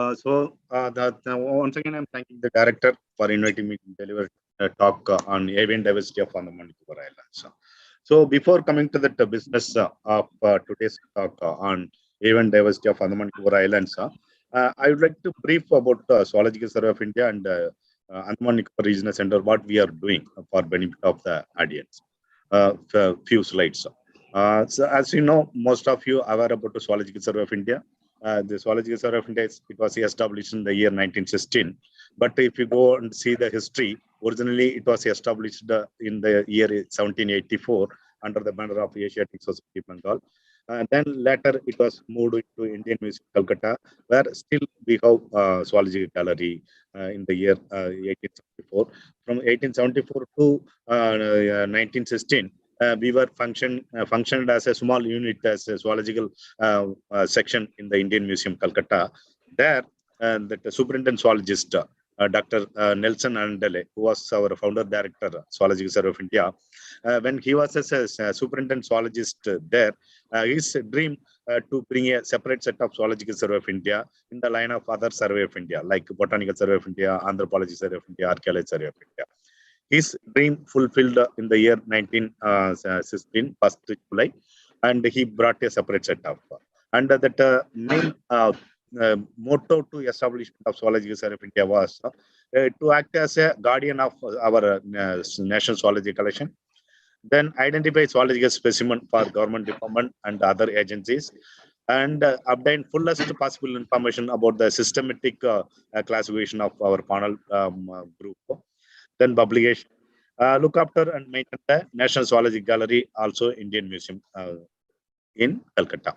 Once again, I'm thanking the director for inviting me to deliver a talk on avian diversity of Andaman and Nicobar Islands. So before coming to the business of today's talk on avian diversity of Andaman and Nicobar Islands, I would like to brief about Zoological Survey of India and Andaman and Nicobar Regional Center, what we are doing for benefit of the audience. Few slides. So as you know, most of you are aware about the Zoological Survey of India. The Zoological Survey of India, it was established in the year 1916. But if you go and see the history, originally it was established in the year 1784 under the banner of Asiatic Society Bengal. Then later it was moved to Indian Museum, Calcutta, where still we have Zoological Gallery in the year 1874. From 1874 to 1916, we were functioned as a small unit as a zoological section in the Indian Museum, Calcutta. There, the superintendent zoologist, Dr. Nelson Andale, who was our founder director, Zoological Survey of India, when he was a superintendent zoologist there, his dream to bring a separate set of Zoological Survey of India in the line of other Survey of India, like Botanical Survey of India, Anthropology Survey of India, Archaeology Survey of India. His dream fulfilled in the year 1916, 1st July, and he brought a separate set of. And that main motto to establishment of Zoological Survey of India was to act as a guardian of our national zoology collection, then identify zoological specimen for government department and other agencies, and obtain fullest possible information about the systematic classification of our panel group. Then publication, look after and maintain the National Zoology Gallery, also Indian Museum in Calcutta.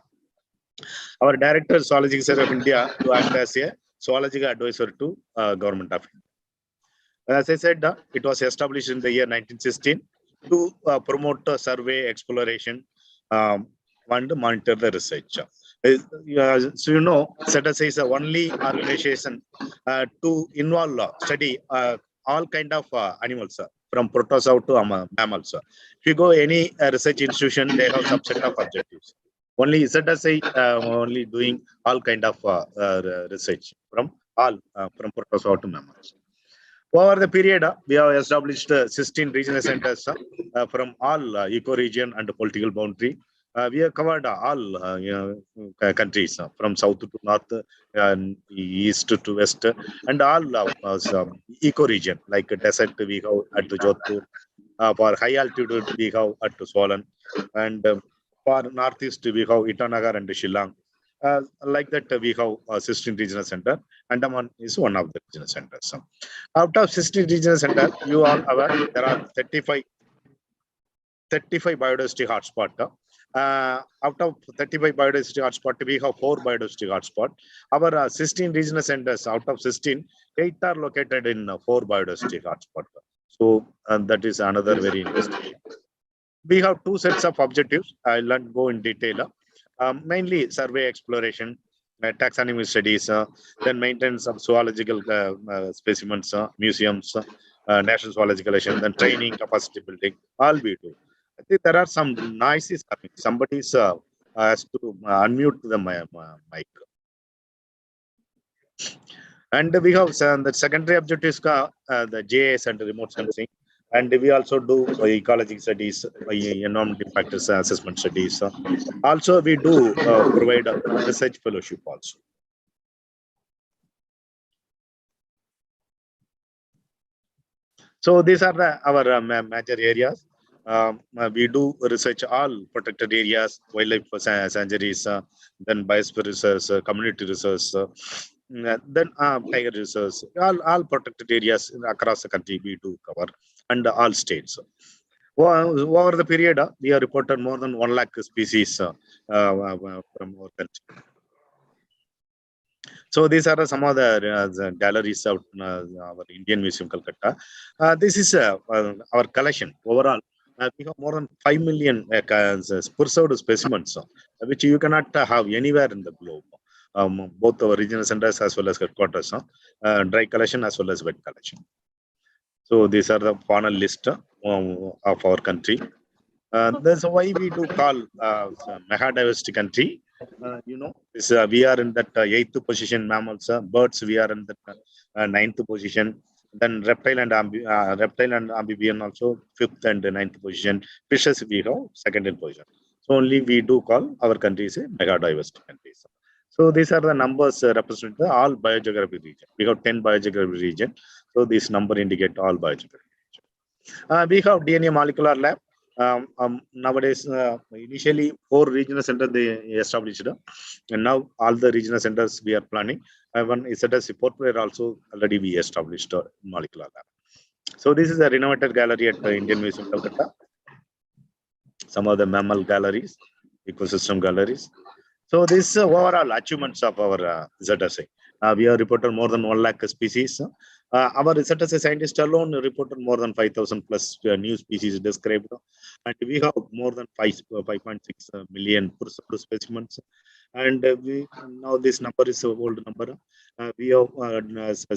Our director, Zoological Survey of India, to act as a zoological advisor to Government of India. As I said, it was established in the year 1916 to promote survey, exploration, and monitor the research. So you know, SETAS is the only organization to involve study all kind of animals, from protozoa to mammals. If you go any research institution, they have subset of objectives. Only ZSI only doing all kind of research from protozoa to mammals. Over the period, we have established 16 regional centers from all eco-region and political boundary. We have covered all countries from south to north, east to west, and all eco-region, like desert we have at Jodhpur. For high altitude, we have at Solan, and for northeast, we have Itanagar and Shillong. Like that, we have 16 regional center. Andaman is one of the regional centers. Out of 16 regional centers, you all aware there are 35 biodiversity hotspots. Out of 35 biodiversity hotspots, we have 4 biodiversity hotspots. Our 16 regional centers, out of 16, 8 are located in 4 biodiversity hotspots. So that is another very interesting. We have 2 sets of objectives. I'll not go in detail. Mainly survey exploration, taxonomy studies, then maintenance of zoological specimens, museums, national zoological collection, then training, capacity building, all we do. I think there are some noises coming. Somebody has to unmute the mic. And we have the secondary objectives, the JAS and remote sensing. And we also do ecology studies, environmental factors assessment studies. Also, we do provide research fellowship also. So these are our major areas. We do research all protected areas, wildlife sanctuaries, then biosphere research, community research, then tiger research, all protected areas across the country we do cover, and all states. Over the period, we have reported more than 1 lakh species from our country. So these are some of the galleries of our Indian Museum, Calcutta. This is our collection overall. We have more than 5 million preserved specimens, which you cannot have anywhere in the globe. Both our regional centers as well as headquarters, dry collection as well as wet collection. So these are the fauna list of our country. That's why we do call mega diversity country. We are in that eighth position. Mammals, birds, we are in that ninth position. Then reptile and amphibian also fifth and ninth position. Fishes we have second in position. So only we do call our country is a mega diverse country. So these are the numbers represent the all biogeographic region. We have 10 biogeographic region. So this number indicate all biogeographic. We have DNA molecular lab. Nowadays, initially 4 regional centers they established, and now all the regional centers we are planning. One is at a support player also already we established molecular lab. So this is a renovated gallery at the Indian Museum, Calcutta. Some of the mammal galleries, ecosystem galleries. So this overall achievements of our ZSA. We have reported more than 1 lakh species. Our research as a scientist alone reported more than 5,000 plus new species described. And we have more than 5.6 million specimens. And now this number is an old number. We have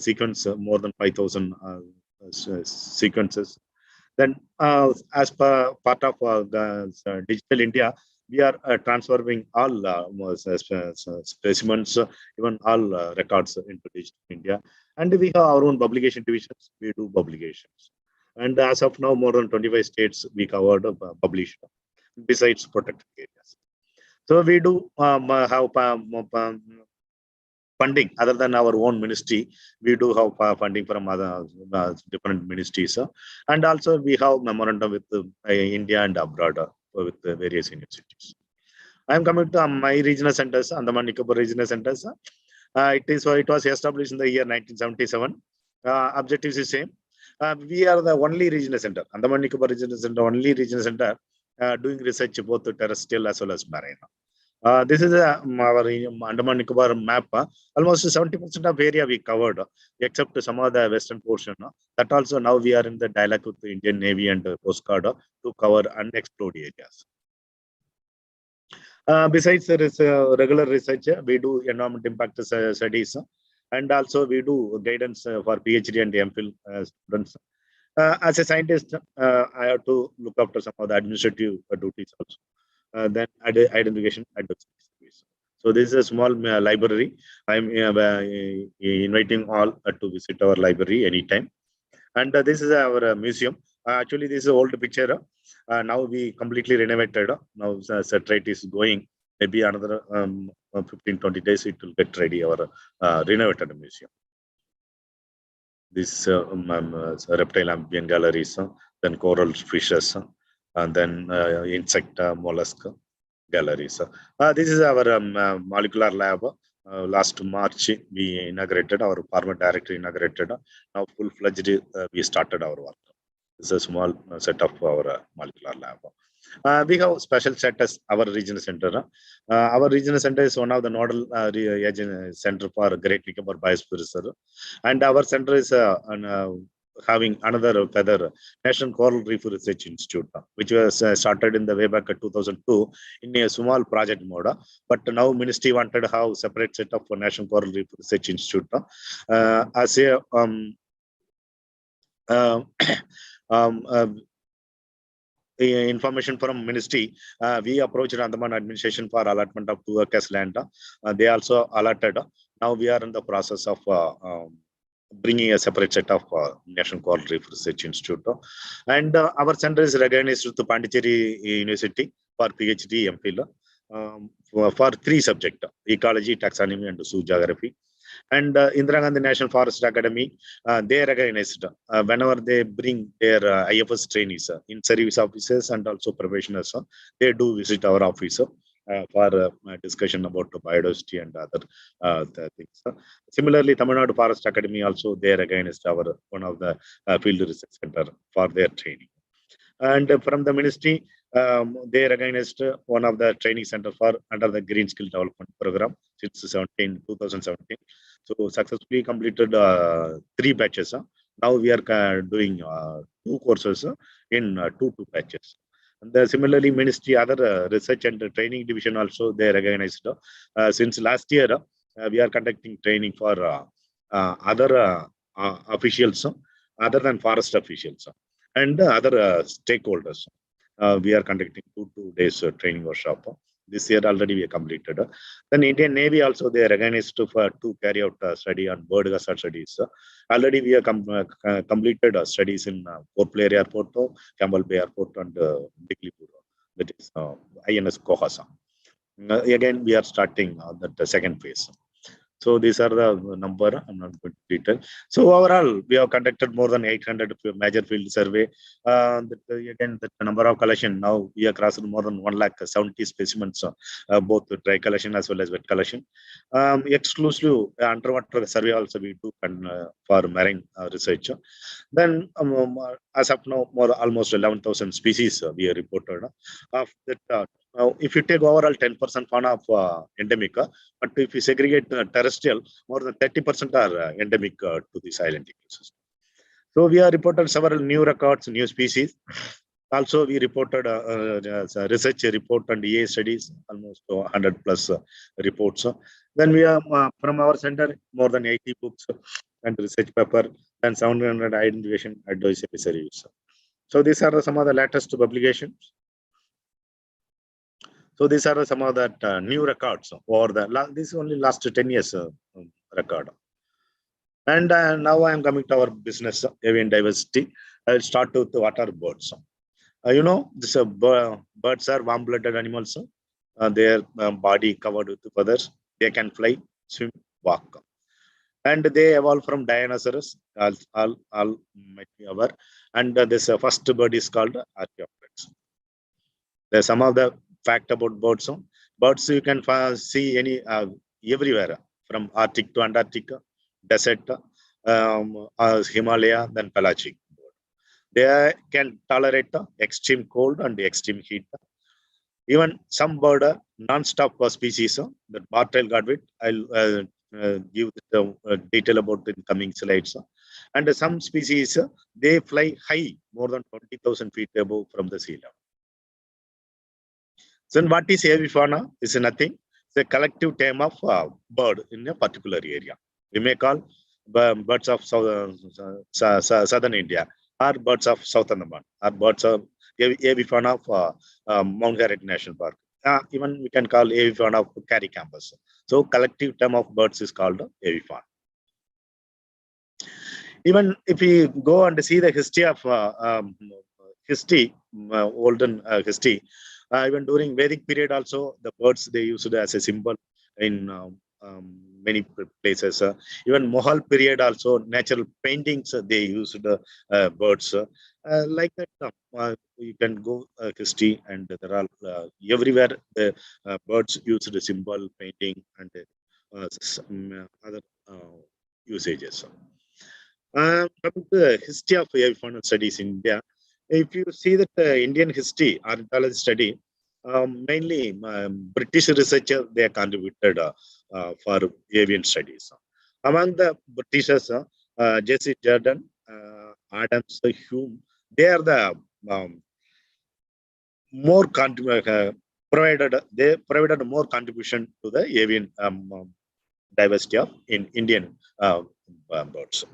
sequenced more than 5,000 sequences. Then, as part of the Digital India, we are transferring all specimens, even all records into Digital India. And we have our own publication divisions. We do publications. And as of now, more than 25 states we covered, published, besides protected areas. So we do have funding other than our own ministry. We do have funding from other different ministries, and also we have memorandum with India and abroad with various universities. I am coming to my regional centers, Andaman Nicobar regional centers. It was established in the year 1977. Objectives is same. We are the only regional center, Andaman Nicobar regional center, only regional center doing research both terrestrial as well as marine. This is our Andaman Nicobar map. Almost 70% of area we covered, except some of the western portion. That also now we are in the dialogue with the Indian Navy and Coast Guard to cover unexplored areas. Besides regular research, we do environment impact studies, and also we do guidance for PhD and MPhil students. As a scientist, I have to look after some of the administrative duties also. Then identification advocacy. So this is a small library. I'm inviting all to visit our library anytime. And this is our museum. Actually, this is an old picture. Now we completely renovated. Now satellite is going. Maybe another 15-20 days it will get ready. Our renovated museum. This reptile amphibian galleries, then coral fishes, and then insect mollusk galleries. This is our molecular lab. Last March, we inaugurated, our former director inaugurated. Now full-fledged, we started our work. This is a small set of our molecular lab. We have special status, our regional center. Our regional center is one of the nodal center for Great Nicobar Biosphere Reserve. And our center is having another feather, National Coral Reef Research Institute, which was started in the way back at 2002 in a small project mode. But now ministry wanted to have separate set of National Coral Reef Research Institute as a information from ministry. We approached Andaman administration for allotment of 2 acres land. They also allotted. Now we are in the process of bringing a separate set of National Coral Reef Research Institute. And our center is recognized with the Pondicherry University for PhD MPhil for 3 subjects, ecology, taxonomy, and zoo geography. And Indira Gandhi National Forest Academy, they recognized whenever they bring their IFS trainees in service officers and also professionals, they do visit our office for discussion about biodiversity and other things. Similarly, Tamil Nadu Forest Academy also, they recognized our one of the field research center for their training. And from the ministry, they recognized one of the training center for under the Green Skill Development Program since 2017. So successfully completed 3 batches. Now we are doing 2 courses in 2 batches. And similarly, ministry, other research and training division also, they recognized since last year, we are conducting training for other officials other than forest officials and other stakeholders. We are conducting 2 days training workshop This year already we have completed. Then Indian Navy also they recognized to carry out a study on bird hazard studies. Already we have completed studies in Port Blair Airport, Campbell Bay Airport, and Diglipur. That is INS Kohasa. Again, we are starting the second phase. So these are the number. I'm not going to detail. So overall, we have conducted more than 800 major field survey. Again, the number of collection now we are crossing more than 170 specimens, both dry collection as well as wet collection. Exclusive underwater survey also we do for marine research. Then as of now, almost 11,000 species we have reported. Of that, if you take overall 10% fauna of endemic, but if you segregate terrestrial, more than 30% are endemic to this island ecosystem. So we have reported several new records, new species. Also, we reported a research report and EA studies, almost 100 plus reports. Then we have from our center more than 80 books and research paper and 700 identification advisory series. So these are some of the latest publications. So these are some of that new records or this is only last 10 years record. And now I am coming to our business, avian diversity. I will start with what are birds. You know, this birds are warm-blooded animals. Their body covered with feathers. They can fly, swim, walk. And they evolved from dinosaurs, all might be aware. And this first bird is called archaeopteryx. There's some of the fact about birds. Birds you can see everywhere from Arctic to Antarctica, desert, Himalaya, then pelagic. They can tolerate extreme cold and extreme heat. Even some bird non-stop species that Bartel got with. I'll give the detail about in coming slides. And some species they fly high, more than 20,000 feet above from the sea level. So what is Avifauna? Is nothing. It's a collective term of bird in a particular area. We may call birds of southern India, or birds of South Andaman, or birds of Avifauna of Mount Harriet National Park. Even we can call Avifauna of CIARI campus. So collective term of birds is called Avifauna. Even if we go and see the history of olden history, even during Vedic period also, the birds they used as a symbol in many places. Even Mughal period also, natural paintings they used birds. Like that, you can go history and there are everywhere the birds used the symbol painting and other usages. Coming to the history of Avifauna studies in India, if you see that Indian history, ornithology study, mainly British researchers they contributed for avian studies. Among the Britishers, Jesse Jordan, Adams, Hume, they are the more provided more contribution to the avian diversity of in Indian birds.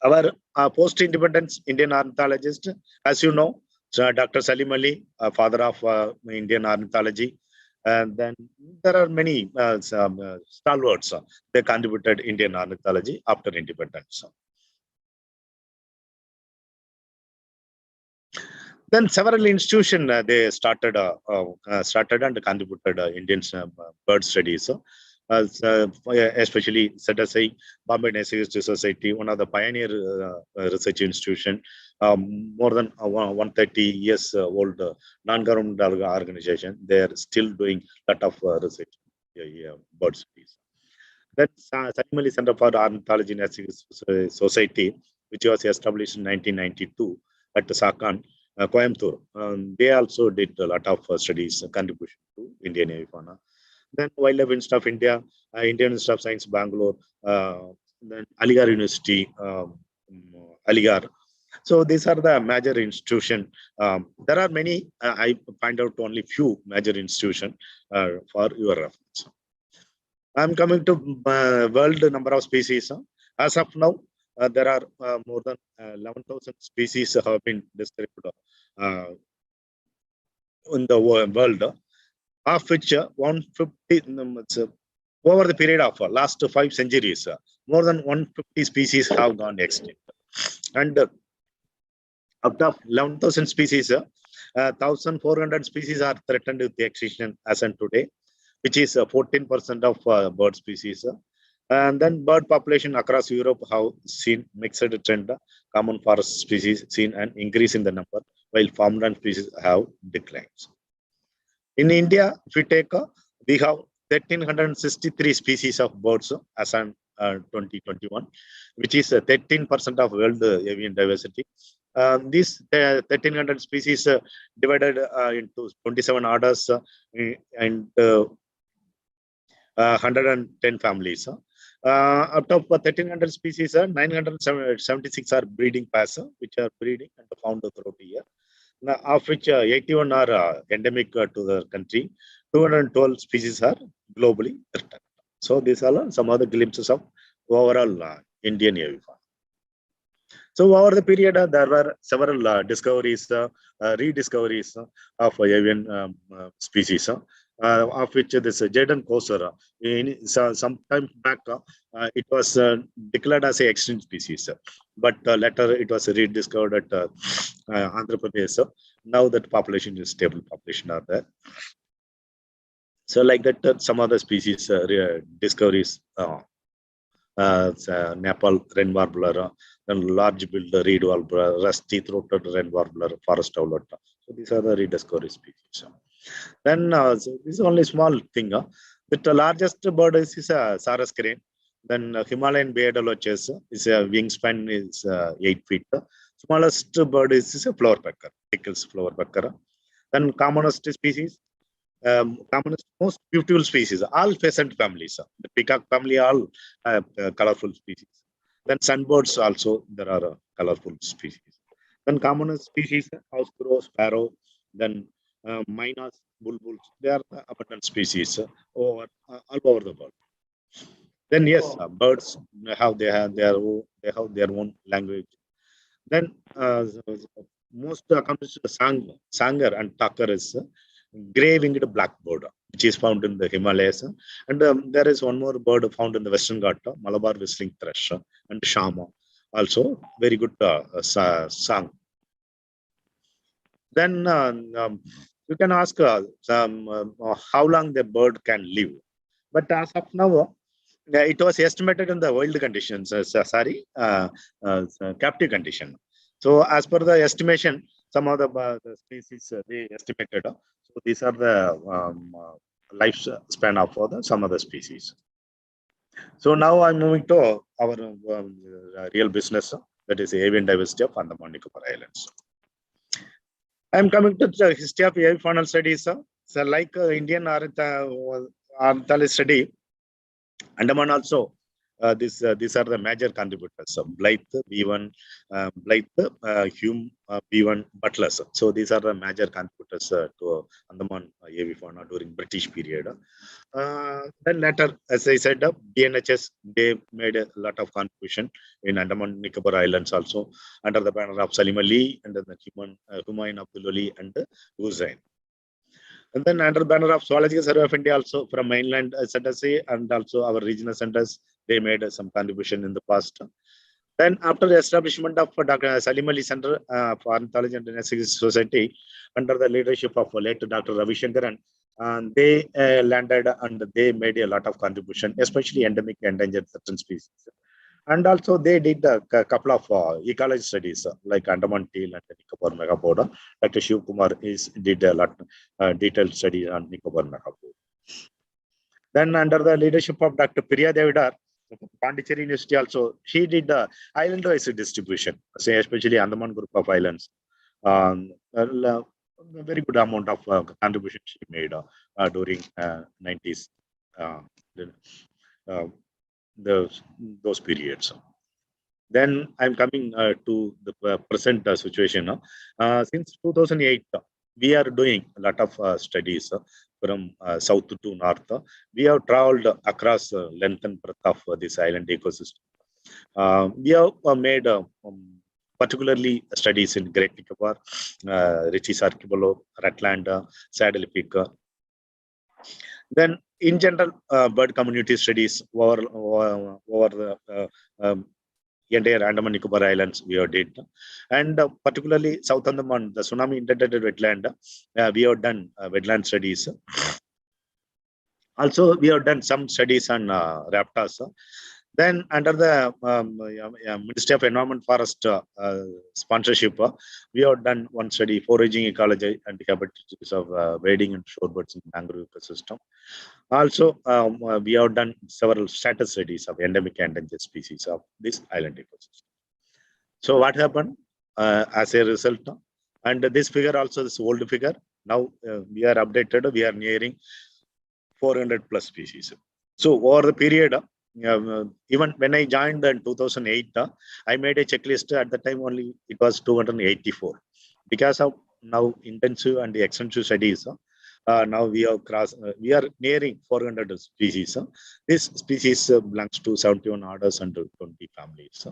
Our post-independence Indian ornithologist, as you know, Dr. Salim Ali, father of Indian ornithology, and then there are many stalwarts. They contributed Indian ornithology after independence. Then several institutions they started and contributed Indian bird studies. Especially ZSI, Bombay Naturalist Society, one of the pioneer research institution, more than 130 years old non-governmental organization. They are still doing a lot of research, bird studies. That's Salim Ali Center for Ornithology and Society, which was established in 1992 at Sakan, Coimbatore. They also did a lot of studies, contribution to Indian avifauna. Then Wildlife Institute of India, Indian Institute of Science, Bangalore, then Aligarh University, Aligarh. So these are the major institutions. There are many. I find out only few major institutions for your reference. I'm coming to world number of species. As of now, there are more than 11,000 species have been described in the world, of which 150 over the period of last 5 centuries, more than 150 species have gone extinct. And out of 11,000 species, 1,400 species are threatened with extinction as on today, which is 14% of bird species. And then bird population across Europe have seen mixed trend. Common forest species seen an increase in the number, while farmland species have declined. In India, if we take, we have 1,363 species of birds as on 2021, which is 13% of world avian diversity. These 1,300 species divided into 27 orders and 110 families. Out of 1,300 species, 976 are breeding pairs, which are breeding and found throughout the year. Now, of which 81 are endemic to the country. 212 species are globally threatened. So these are some of the glimpses of overall Indian avifauna. So over the period, there were several discoveries, rediscoveries of avian species, of which this Jaden Koser, some time back, it was declared as an extinct species, but later it was rediscovered at Andhra Pradesh. Now that population is stable, population are there. So like that, some other species discoveries. Nepal wren warbler, then large billed reed warbler, rusty-throated wren warbler, forest owlet. So these are the rediscovery species. Then so this is only small thing. The largest bird is Sarus crane. Then Himalayan bearded loaches is wingspan is 8 feet. Smallest bird is a flower pecker, Teals flower pecker. Then commonest species. Commonest, most beautiful species, all pheasant families. The peacock family, all colorful species. Then sunbirds also, there are colorful species. Then commonest species, house crow, sparrow, then miners, bulbuls, they are abundant species all over the world. Then yes, birds they have their own language. Then most accomplished sanger and talker is gray-winged blackbird, which is found in the Himalayas. And there is one more bird found in the Western Ghat, Malabar whistling thrush and shama. Also, very good song. Then you can ask how long the bird can live. But as of now, it was estimated in the wild conditions, captive condition. So as per the estimation, some of the species they estimated. So these are the lifespan of some of the species. So now I'm moving to our real business, that is avian diversity of Andaman and Nicobar Islands. I'm coming to the history of avifaunal studies. So like Indian ornithology study, Andaman also, these are the major contributors. Blythe, B1, Blythe, Hume, B1, Butlers. So these are the major contributors to Andaman avifauna during British period. Then later, as I said, BNHS, they made a lot of contribution in Andaman Nicobar Islands also, under the banner of Salim Ali, and the Humayun Abdul Ali, and Hussain. And then under the banner of Zoological Survey of India also, from mainland centers and also our regional centers, they made some contribution in the past. Then after the establishment of Dr. Salim Ali Center for Ornithology and Genetic Society, under the leadership of late Dr. Ravi Shankaran, they landed and they made a lot of contribution, especially endemic endangered certain species. And also they did a couple of ecology studies like Andaman teal and Nicobar megapoda. Dr. Shiv Kumar did a lot detailed study on Nicobar megapoda. Then under the leadership of Dr. Priya Devidar, Pondicherry University also, she did the island-wise distribution, say especially Andaman group of islands. A very good amount of contribution she made during 90s. Those periods. Then I'm coming to the present situation. Since 2008, we are doing a lot of studies from south to north. We have traveled across length and breadth of this island ecosystem. We have made particularly studies in Great Nicobar, Ritchie's Archipelago, Rutland, Saddle Peak. Then, in general, bird community studies over the entire Andaman Nicobar Islands we have did, and particularly South Andaman, the tsunami intended wetland, we have done wetland studies. Also, we have done some studies on raptors. Then, under the Ministry of Environment Forest sponsorship, we have done one study, foraging ecology and habitats of wading and shorebirds in mangrove ecosystem. Also, we have done several status studies of endemic and endangered species of this island ecosystem. So, what happened as a result? And this figure also, this old figure, now we are updated, we are nearing 400 plus species. So, over the period, even when I joined in 2008, I made a checklist. At the time only it was 284. Because of now intensive and extensive studies, now we have we are nearing 400 species. This species belongs to 71 orders and 20 families.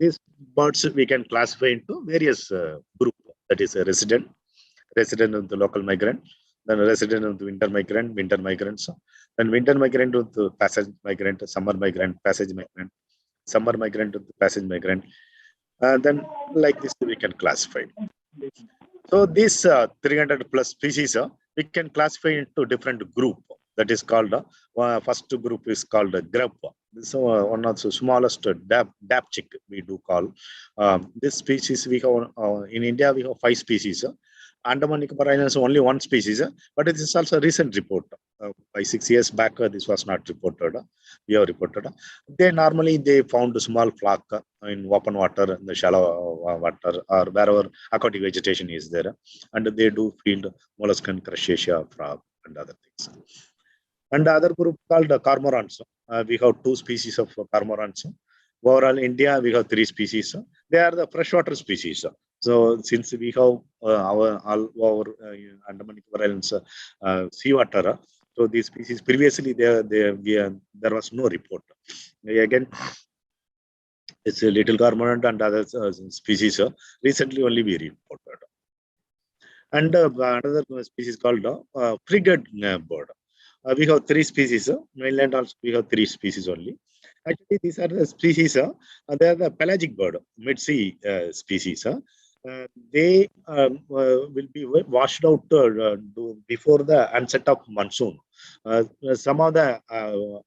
These birds we can classify into various groups. That is a resident of the local migrant, then a resident of the winter migrants, then winter migrant with the passage migrant, summer migrant, passage migrant, summer migrant with the passage migrant. Then like this we can classify. So these 300 plus species we can classify into different group. That is called first group is called grub. This is one of the smallest dap chick we do call. This species we have in India we have 5 species. Andaman Nicobar Islands only 1 species, but it is also a recent report. By 6 years back, this was not reported. We have reported. They found a small flock in open water, in the shallow water, or wherever aquatic vegetation is there, and they do feed mollusk and crustacean, frog, and other things. And the other group called cormorants. We have 2 species of cormorants. Overall, India we have 3 species. They are the freshwater species. So, since we have our Andaman Nicobar Islands seawater, so these species previously there was no report. Again, it's a little cormorant and other species. Recently, only we reported. And another species called frigate bird. We have 3 species. Mainland also we have 3 species only. Actually, these are the species. They are the pelagic bird, mid-sea species. They will be washed out before the onset of monsoon. Some of the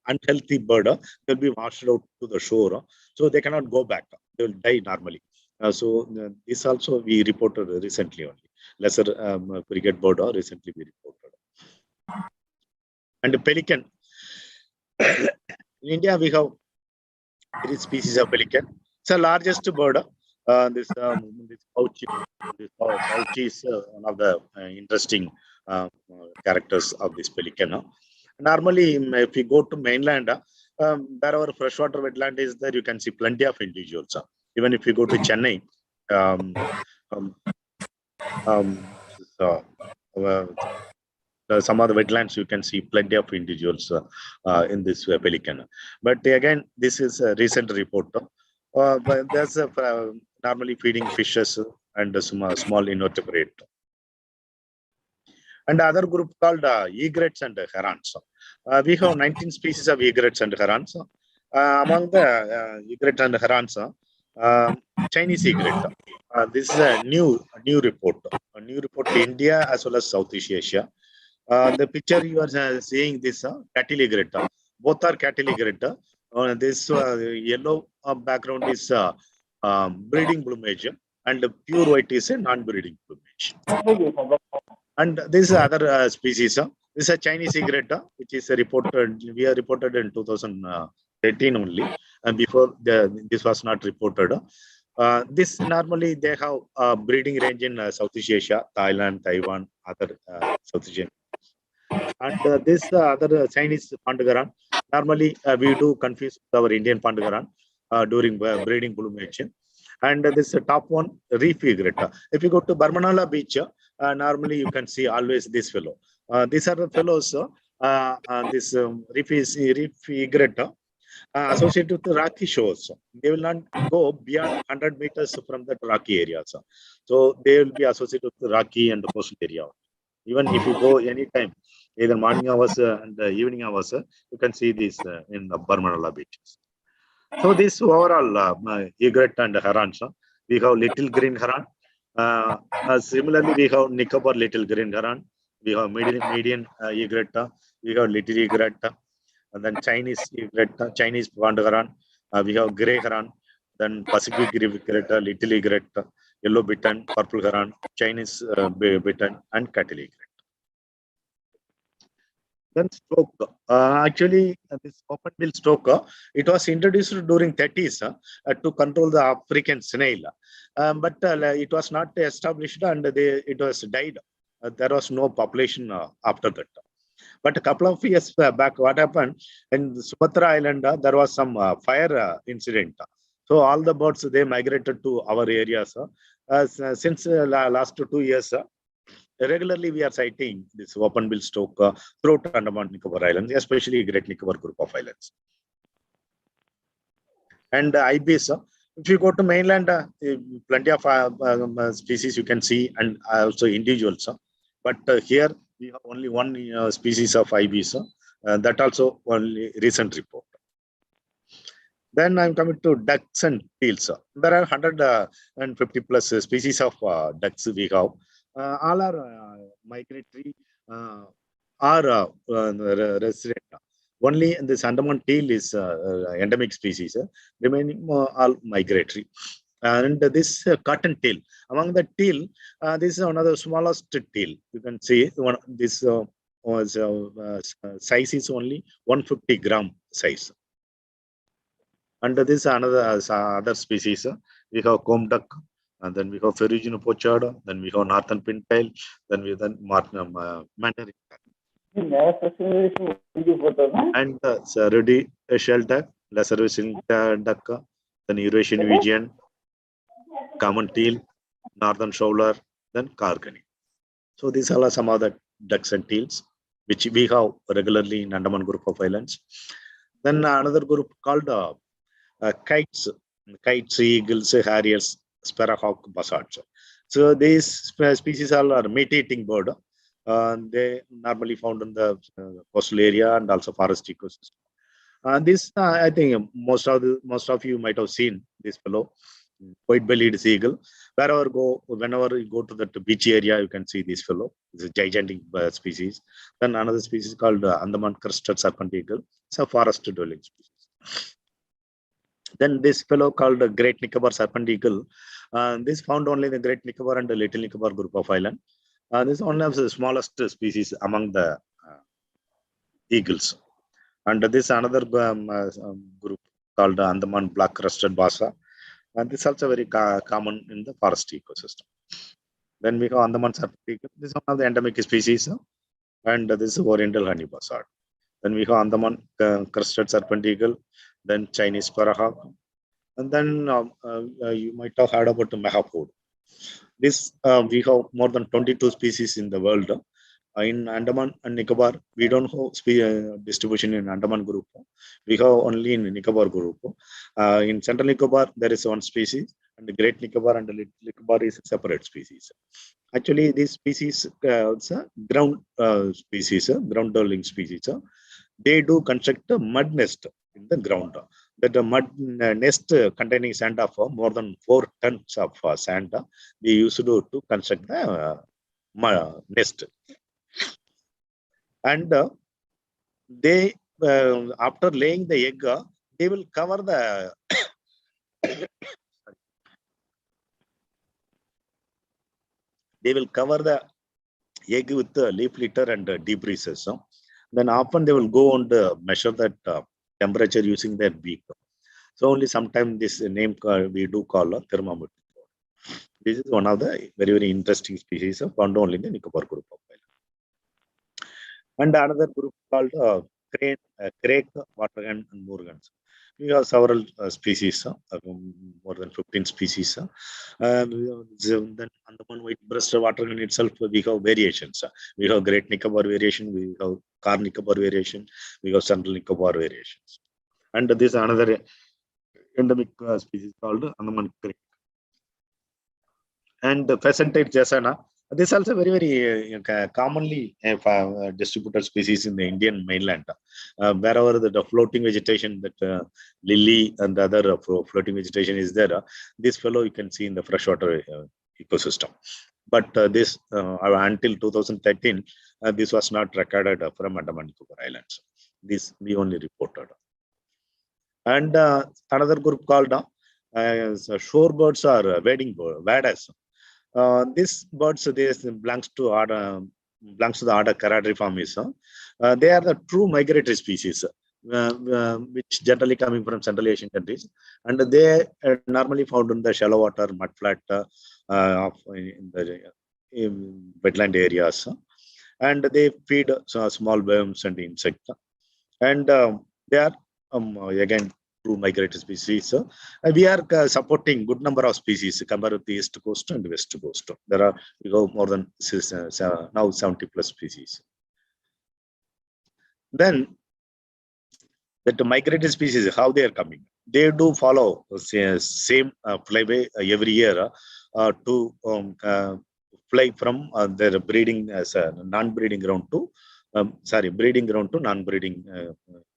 unhealthy bird will be washed out to the shore, so they cannot go back. They will die normally. So this also we reported recently only. Lesser frigate bird recently we reported. And the pelican. In India, we have 3 species of pelican. It's the largest bird. This pouch is one of the interesting characters of this pelican. Normally, if you go to mainland, wherever freshwater wetland is there, you can see plenty of individuals. Even if you go to Chennai, some of the wetlands, you can see plenty of individuals in this pelican. But again, this is a recent report. But there's normally feeding fishes and some small invertebrate. And other group called egrets and herons. We have 19 species of egrets and herons. Among the egret and herons, Chinese egret. This is a new report. A new report to India as well as Southeast Asia. The picture you are seeing this cattle egret. Both are cattle egret. This yellow background is breeding plumage, and pure white is a non-breeding plumage. And this other species, this is a Chinese egret, which is reported. We are reported in 2013 only, and before this was not reported. This normally they have breeding range in Southeast Asia, Thailand, Taiwan, other Southeast Asia. And this other Chinese pandagaran, normally we do confuse with our Indian pandagaran during breeding plumage. And this top one, reef egret. If you go to Barmanala beach, normally you can see always this fellow. These are the fellows. This reef egret. associated with the rocky shores. They will not go beyond 100 meters from that rocky area. So they will be associated with the rocky and the coastal area. Even if you go anytime, either morning hours and evening hours, you can see this in the Barmanala beaches. So this overall egret and heron. We have little green heron. Similarly, we have Nicobar little green heron. We have median egret. We have little egret. And then Chinese egret, Chinese pond heron. We have grey heron. Then Pacific egret, little egret, yellow bittern, purple heron, Chinese bittern, and cattle egret. Then stroke. Actually, this open bill stroke, it was introduced during 30s to control the African snail. But it was not established and it was died. There was no population after that. But a couple of years back, what happened in Sumatra Island, there was some fire incident. So all the birds, they migrated to our areas. Since last 2 years, regularly we are sighting this open bill stroke throughout Andaman Nicobar Islands, especially Great Nicobar group of islands. And IBS, if you go to mainland, plenty of species you can see, and also individuals. But here we have only one species of ibis. That also only recent report. Then I'm coming to ducks and teals. There are 150 plus species of ducks we have. All are migratory or resident. Only this Andaman teal is endemic species. Remaining all migratory. And this cotton tail. Among the teal, this is one of the smallest tail. You can see this size is only 150 gram size. Under this another other species, we have comb duck, and then we have Ferruginous pochard, then we have northern pintail, then we have mandarin duck. And ruddy shell duck, lesser wishing duck, then Eurasian Vigian, common teal, northern showler, then cargany. So these are some of the ducks and teals which we have regularly in Andaman group of islands. Then another group called kites, eagles, harriers, sparrowhawk, buzzards. So these species are meat-eating bird. They normally found in the coastal area and also forest ecosystem. This I think most of you might have seen this fellow, white-bellied seagull. Whenever you go to the beach area, you can see this fellow. It's a gigantic species. Then another species called Andaman crested serpent eagle. It's a forest-dwelling species. Then this fellow called Great Nicobar serpent eagle. This found only in the Great Nicobar and the Little Nicobar group of island. This is one of the smallest species among the eagles. And this another group called Andaman black crested basa. And this is also very common in the forest ecosystem. Then we have Andaman serpent eagle. This is one of the endemic species. And this is oriental honey buzzard. Then we have Andaman crested serpent eagle. Then Chinese sparrowhawk. And then you might have heard about the mahapod. This we have more than 22 species in the world. In Andaman and Nicobar, we don't have distribution in Andaman group. We have only in Nicobar group. In Central Nicobar, there is one species, and the Great Nicobar and the Little Nicobar is a separate species. Actually, this species is a ground species, ground dwelling species. They do construct a mud nest in the ground. That the mud nest containing sand of more than 4 tons of sand, they used to construct the nest. And they, after laying the egg, they will cover the egg with the leaf litter and debris. Then often they will go and measure that temperature using their beak. So only sometimes this name we do call a thermometer. This is one of the very, very interesting species found only in the Nicobar group of islands. And another group called crake, watergun, and moorguns. We have several species, more than 15 species. Then Andaman white-breasted watergun itself, we have variations. We have Great Nicobar variation, we have ICAR-Nicobar variation, we have Central Nicobar variations. And this another endemic species called Andaman cricket. And the pheasantite jasana. This is also very commonly distributed species in the Indian mainland. Wherever the floating vegetation, that lily and the other floating vegetation is there, this fellow you can see in the freshwater ecosystem. But this until 2013, this was not recorded from Andaman Nicobar Islands. This we only reported. And another group called shorebirds or wading waders. These birds, this belongs to the order Caradriformes. They are the true migratory species, which generally coming from Central Asian countries, and they are normally found in the shallow water, mudflat, in the wetland areas, and they feed small worms and insects, and they are again true migratory species. We are supporting good number of species compared with the east coast and west coast. There are more than now 70 plus species. Then that migratory species, how they are coming? They do follow the same flyway every year to fly from their breeding as a non-breeding ground to breeding ground to non-breeding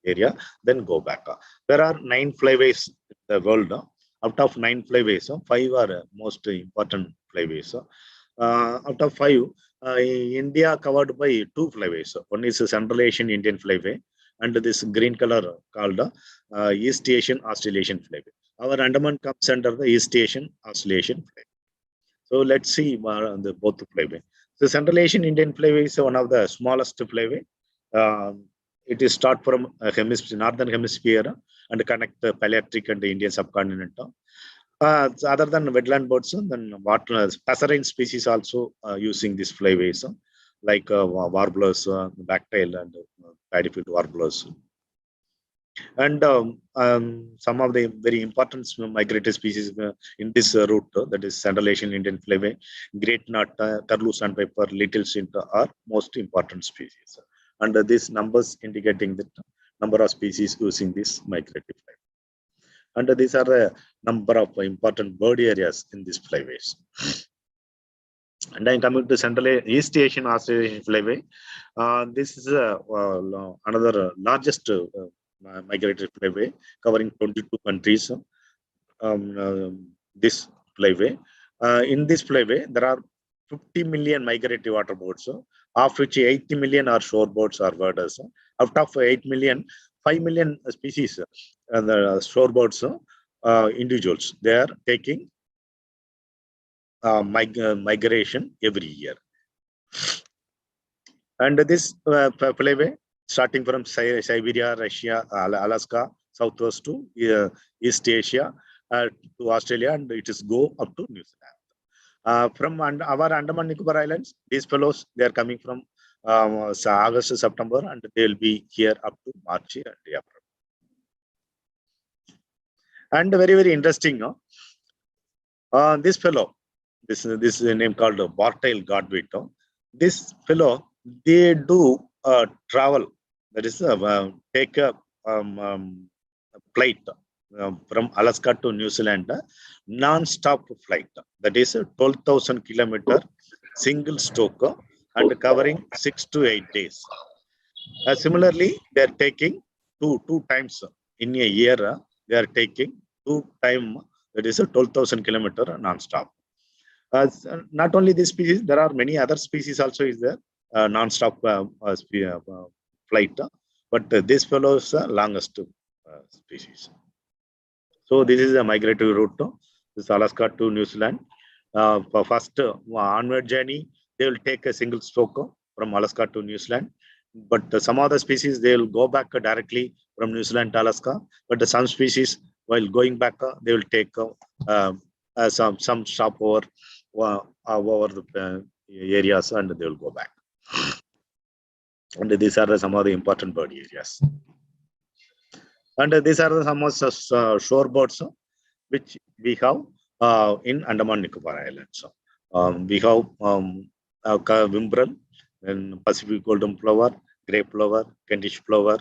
area, then go back. There are 9 flyways in the world. Out of 9 flyways, 5 are most important flyways. Out of 5, India covered by 2 flyways. One is Central Asian Indian flyway, and this green color called East Asian Australasian flyway. Our Andaman comes under the East Asian Australasian flyway. So let's see the both flyway. The Central Asian Indian flyway is one of the smallest flyway. It is start from northern hemisphere and connect the Palearctic and the Indian subcontinent. Other than wetland birds, then water passerine species also using these flyways, like warblers, backtail, and paddyfield warblers. And some of the very important migratory species in this route, that is Central Asian Indian flyway, great knot, curlew sandpiper, little cint are most important species. And these numbers indicating the number of species using this migratory flyway. And these are a number of important bird areas in these flyways. And I'm coming to Central East Asian Australian flyway. This is another largest migratory flyway covering 22 countries. This flyway. In this flyway, there are 50 million migratory water birds, of which 80 million are shorebirds or waders. Out of 8 million, 5 million species, the shorebirds individuals, they are taking migration every year. And this flyway, starting from Siberia, Russia, Alaska, southwest to East Asia, to Australia, and it is go up to New Zealand. From our Andaman Nicobar Islands, these fellows, they are coming from August to September, and they will be here up to March and April. And very, very interesting, this fellow, this is a name called Bartail Godwit. This fellow, they do travel, that is take a flight from Alaska to New Zealand, non-stop flight, that is 12,000 kilometer single stroke, and covering 6 to 8 days. Similarly, they are taking two times in a year. They are taking 2 times, that is a 12,000 kilometer non-stop. Not only this species, there are many other species also is there, non-stop flight, but this fellow is the longest species. So this is a migratory route, this Alaska to New Zealand. For first onward journey, they will take a single stroke from Alaska to New Zealand. But some other species, they will go back directly from New Zealand to Alaska. But some species, while going back, they will take some stop over the areas, and they will go back. And these are some of the important bird areas. And these are some of the shorebirds which we have in Andaman Nicobar Islands. We have Wimbrel, then Pacific golden plover, grey plover, Kentish plover,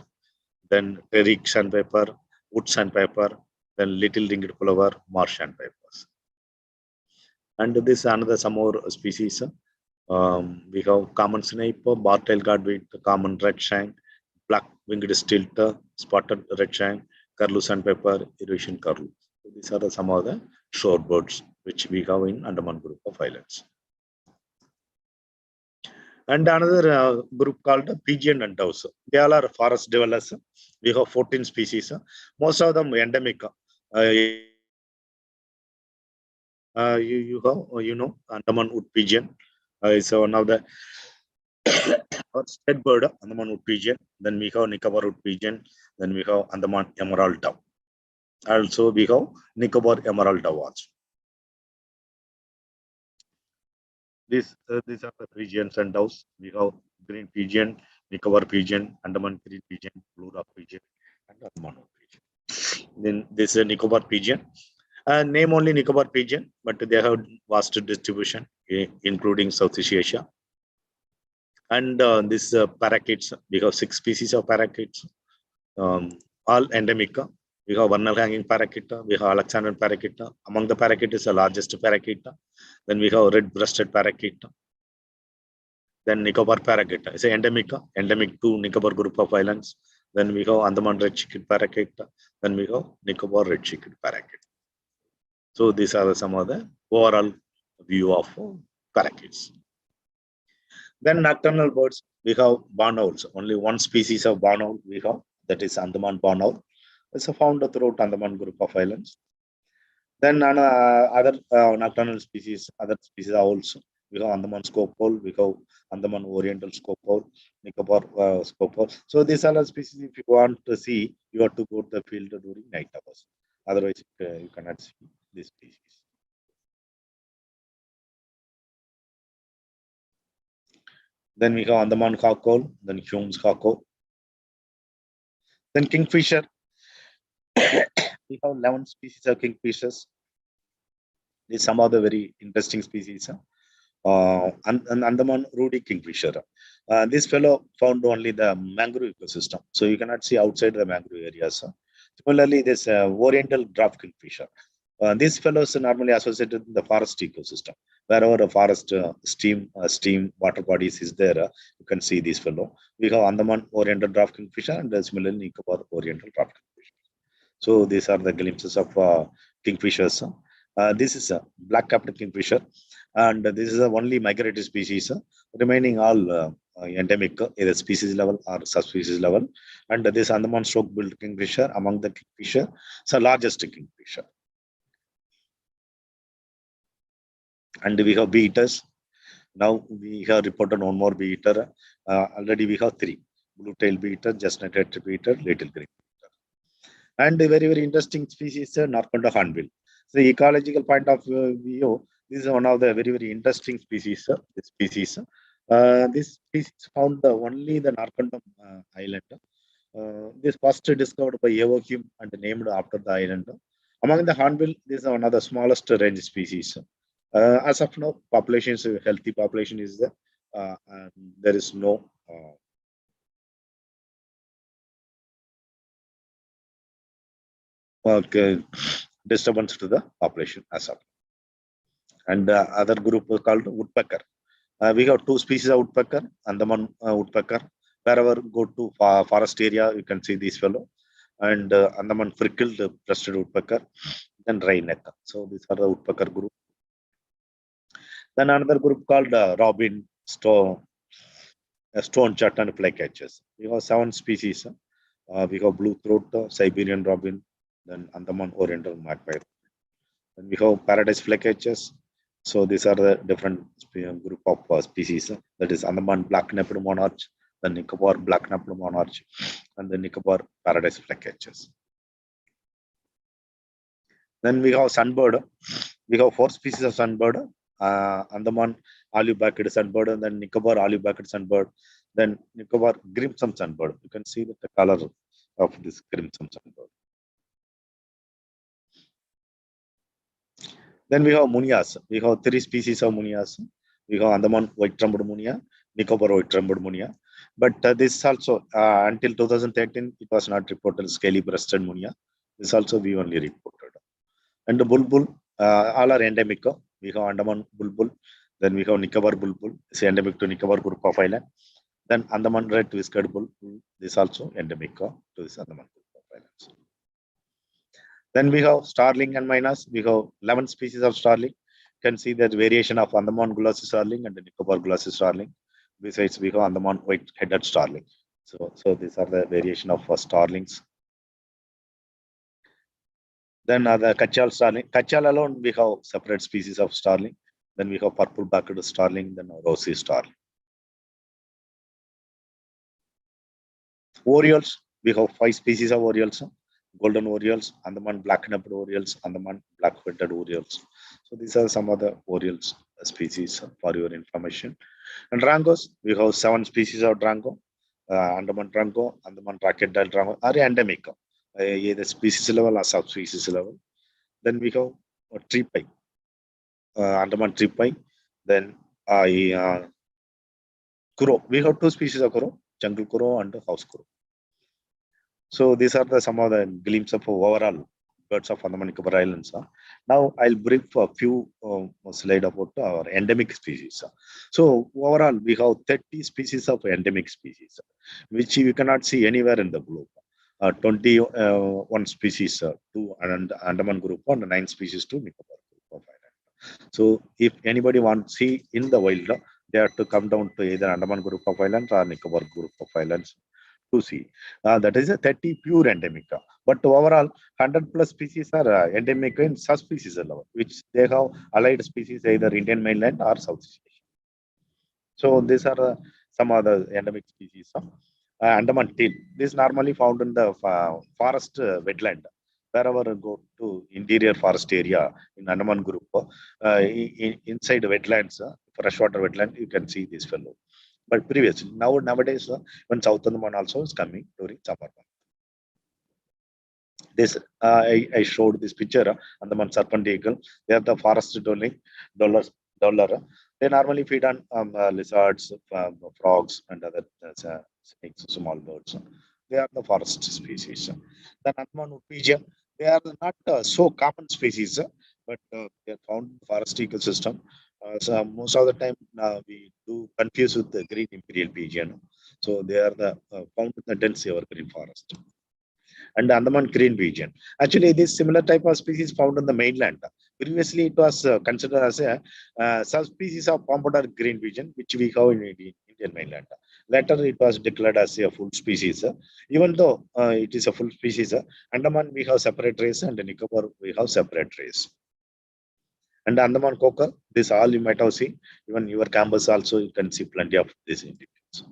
then Eric sandpiper, wood sandpiper, then little ringed plover, marsh sandpipers. And this another some more species. We have common snipe, bar-tailed godwit, common red shank, black winged stilt, spotted red shank, curlew sandpiper, Eurasian curlew. So these are some of the shorebirds which we have in Andaman group of islands. And another group called pigeon and doves. They all are forest dwellers. We have 14 species. Most of them endemic. You know, Andaman wood pigeon is one of the state bird, Andaman wood pigeon. Then we have Nicobar wood pigeon. Then we have Andaman emerald dove. Also, we have Nicobar emerald dove also. These are the pigeons and doves. We have green pigeon, Nicobar pigeon, Andaman green pigeon, blue rock pigeon, and Andaman wood pigeon. Then this is a Nicobar pigeon. Name only Nicobar pigeon, but they have vast distribution, including Southeast Asia. And this parakeets, we have 6 species of parakeets, all endemic. We have vernal hanging parakeet, we have Alexandrian parakeet. Among the parakeet is the largest parakeet. Then we have red-breasted parakeet. Then Nicobar parakeet is endemic to Nicobar group of islands. Then we have Andaman red-cheeked parakeet. Then we have Nicobar red-cheeked parakeet. So these are some of the overall view of parakeets. Then nocturnal birds, we have barn owls. Only one species of barn owl we have, that is Andaman barn owl. It's found throughout Andaman group of islands. Then other nocturnal species, other species are also. We have Andaman scope owl, we have Andaman oriental scope owl, Nicobar scope owl. So these are the species. If you want to see, you have to go to the field during night hours. Otherwise, you cannot see this species. Then we have Andaman hawk owl, then Hume's hawk owl. Then kingfisher. We have 11 species of kingfishers. These are some of the very interesting species. Andaman ruddy kingfisher. This fellow found only the mangrove ecosystem, so you cannot see outside the mangrove areas. Similarly, this oriental dwarf kingfisher. These fellows are normally associated with the forest ecosystem. Wherever a forest stream water bodies is there, you can see this fellow. We have Andaman oriental dwarf kingfisher and similarly Nicobar oriental dwarf kingfisher. So these are the glimpses of kingfishers. This is a black-capped kingfisher, and this is the only migratory species. Remaining all endemic, either species level or subspecies level. And this Andaman stroke-billed kingfisher among the kingfisher, it's the largest kingfisher. And we have bee eaters. Now we have reported one more bee eater. Already we have 3: blue-tailed bee eater, just-netted bee eater, little green bee eater. And a very, very interesting species, Narconda hornbill. So ecological point of view, this is one of the very, very interesting species. This species found only the Narcondam island. This first discovered by Evohim and named after the island. Among the hornbill, this is one of the smallest range species. As of now, population is a healthy population is there, and there is no disturbance to the population as of. And other group called woodpecker. We have 2 species of woodpecker, Andaman woodpecker. Wherever go to forest area, you can see this fellow. And Andaman freckled breasted woodpecker, then wryneck. So these are the woodpecker group. Then another group called robin, stone chat, and flycatchers. We have 7 species. We have blue throat, Siberian robin, then Andaman oriental magpie. Then we have paradise flycatchers. So these are the different group of species. That is Andaman black-napped monarch, the Nicobar black-napped monarch, and the Nicobar paradise flycatchers. Then we have sunbird. We have 4 species of sunbird. Andaman olive-backed sunbird, and then Nicobar olive-backed sunbird, then Nicobar crimson sunbird. You can see the color of this crimson sunbird. Then we have munias. We have 3 species of munias. We have Andaman white-trumped munia, Nicobar white-trumped munia. But this also, until 2013, it was not reported scaly-breasted munia. This also we only reported. And the bulbul, all are endemic. We have Andaman bulbul, then we have Nicobar bulbul, it's endemic to Nicobar group of island. Then Andaman red whiskered bulbul, this also endemic to this Andaman group of islands. Then we have starling and minus. We have 11 species of starling. You can see that variation of Andaman glossy starling and the Nicobar glossy starling. Besides, we have Andaman white-headed starling. So these are the variation of starlings. Then the Kachal starling. Kachal alone, we have separate species of starling. Then we have purple-backed starling, then rosy starling. Orioles, we have 5 species of orioles. Golden orioles, Andaman black-napped orioles, Andaman black-headed orioles. So these are some of the orioles species for your information. And drangos, we have 7 species of drango. Andaman drango, Andaman racket-tail drango are endemic, either species level or subspecies level. Then we have tree pine, Andaman tree pine. Then kuro, we have 2 species of kuro, jungle kuro and house kuro. So these are some of the glimpse of overall birds of Andaman Nicobar Islands. Now I'll brief a few slide about our endemic species. So overall, we have 30 species of endemic species, which you cannot see anywhere in the globe. 21 species to Andaman group and 9 species to Nicobar group of island. So if anybody wants to see in the wild, they have to come down to either Andaman group of islands or Nicobar group of islands to see. That is a 30 pure endemic. But overall, 100 plus species are endemic in subspecies level, which they have allied species either Indian mainland or Southeast Asia. So these are some of the endemic species. Andaman teal. This is normally found in the forest wetland. Wherever go to interior forest area in Andaman group, inside wetlands, freshwater wetland, you can see this fellow. But previously, nowadays, when South Andaman also is coming during summer. This I showed this picture Andaman serpent eagle. They are the forest dollar. They normally feed on lizards, frogs, and other snakes, small birds. They are the forest species. Then Andaman pigeon. They are not so common species, but they are found in forest ecosystem. So most of the time we do confuse with the green imperial pigeon. So they are the found in the dense evergreen forest. And Andaman green pigeon. Actually, this similar type of species found in the mainland. Previously, it was considered as a subspecies of Pompadour green pigeon, which we have in Indian mainland. Later, it was declared as a full species. Even though it is a full species, Andaman we have separate race and Nicobar we have separate race. And Andaman cocker, this all you might have seen. Even your campus also, you can see plenty of these individuals.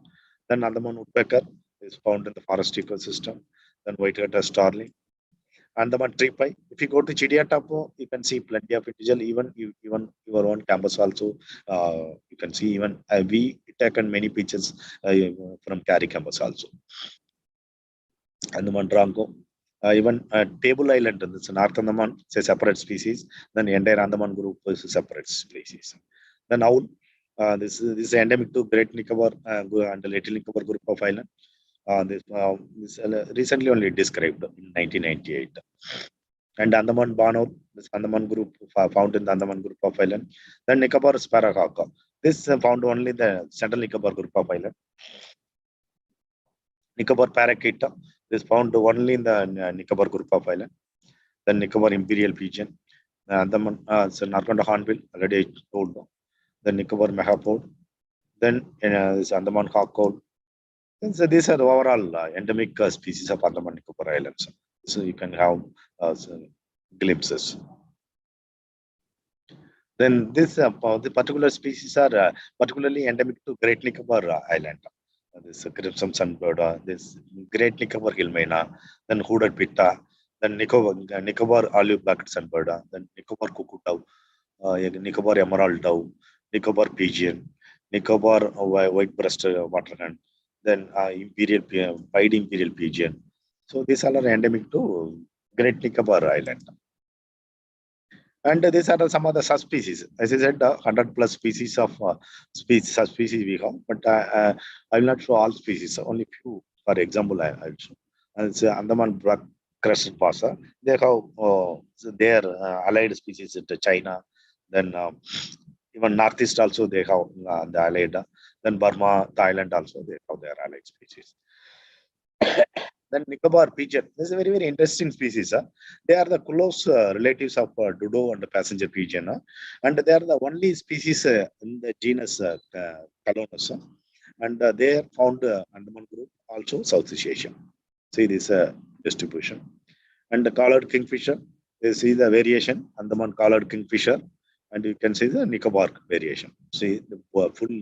Then Andaman woodpecker is found in the forest ecosystem. Then white-headed starling. Andaman tree pine. If you go to Chidia Tapo, you can see plenty of individual. Even your own campus also, you can see even we taken many pictures from CIARI campus also. Andaman drango. Even Table Island, this North Andaman, is a separate species. Then the entire Andaman group is a separate species. Then owl, this is endemic to Great Nicobar and the Little Nicobar group of island. This recently only described in 1998. And Andaman barn owl, this Andaman group found in the Andaman group of island. Then Nicobar sparrowhawk. This found only the Central Nicobar group of island. Nicobar parakeet is found only in the Nicobar group of island. Then Nicobar imperial pigeon. Andaman, so Narconda hornbill, already I told. Then Nicobar megapode. Then this Andaman hawk owl. So these are overall endemic species of Andaman Nicobar Islands. So you can have glimpses. Then this the particular species are particularly endemic to Great Nicobar Island. This crimson sunbird, this Great Nicobar hillmyna, then hooded pitta, then Nicobar olive-backed sunbird, then Nicobar cuckoo dove, Nicobar emerald dove, Nicobar pigeon, Nicobar white-breasted waterhen, then pied imperial pigeon. So these all are endemic to Great Nicobar Island. And these are some of the subspecies. As I said, 100 plus species of subspecies we have, but I will not show all species, only few. For example, I'll show. And it's Andaman crested bassa. They have their allied species to China. Then even Northeast also they have the allied. Then Burma, Thailand also they have their allied species. Then Nicobar pigeon. This is a very, very interesting species. They are the close relatives of dodo and passenger pigeon. And they are the only species in the genus Calonus. And they are found Andaman group, also Southeast Asia. See this distribution. And the collared kingfisher, you see the variation, Andaman collared kingfisher, and you can see the Nicobar variation. See the full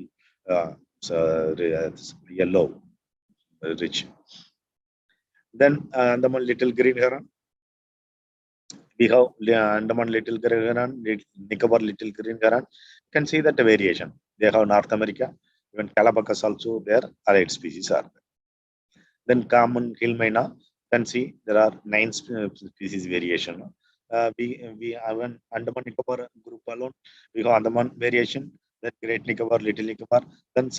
yellow, rich. Then Andaman little green heron. We have Andaman little green heron, Nicobar little green heron. You can see that variation. They have North America, even Calabacus also there, allied species are there. Then common hill myna, can see there are 9 species variation. We have an Andaman Nicobar group alone. We have Andaman variation, then Great Nicobar, Little Nicobar, then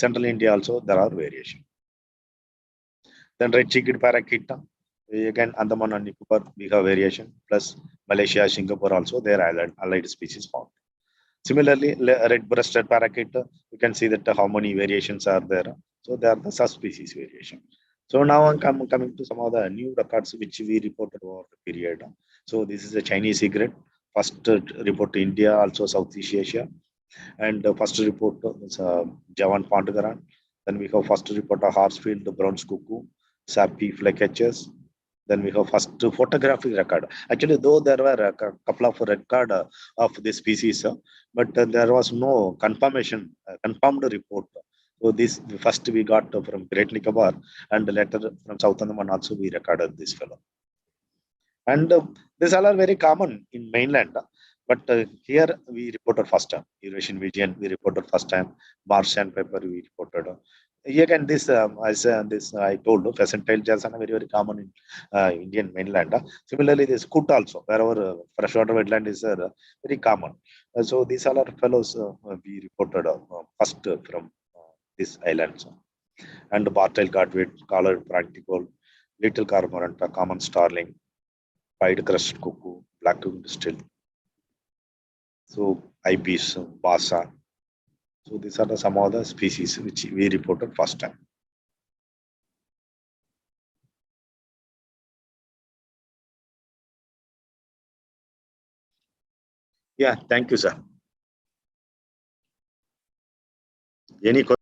Central India also there are variation. Then red-cheeked parakeet, again Andaman and Nicobar we have variation, plus Malaysia, Singapore also their allied species found. Similarly, red-breasted parakeet, you can see that how many variations are there. So they are the subspecies variation. So now I'm coming to some of the new records which we reported over the period. So this is a Chinese egret. First report to India, also Southeast Asia. And first report is Javan Pandagaran. Then we have first report of Hartsfield, the brown cuckoo, Sappy flycatchers. Then we have first photographic record. Actually, though there were a couple of record of this species, but there was no confirmation, confirmed report. So this first we got from Great Nicobar, and later from South Andaman also we recorded this fellow. And these all are very common in mainland. But here we reported first time. Eurasian Vision we reported first time. Marsh sandpiper we reported. Again, this as this I told, pheasant tail jasana very very common in Indian mainland. Similarly, this coot also, wherever freshwater wetland is very common. So these all are fellows we reported first from these islands. And bar-tail godwit, collared practical, little cormorant, common starling, pied-crested cuckoo, black-winged still. So ibis, bassa. So these are some of the species which we reported first time. Yeah, thank you, sir. Any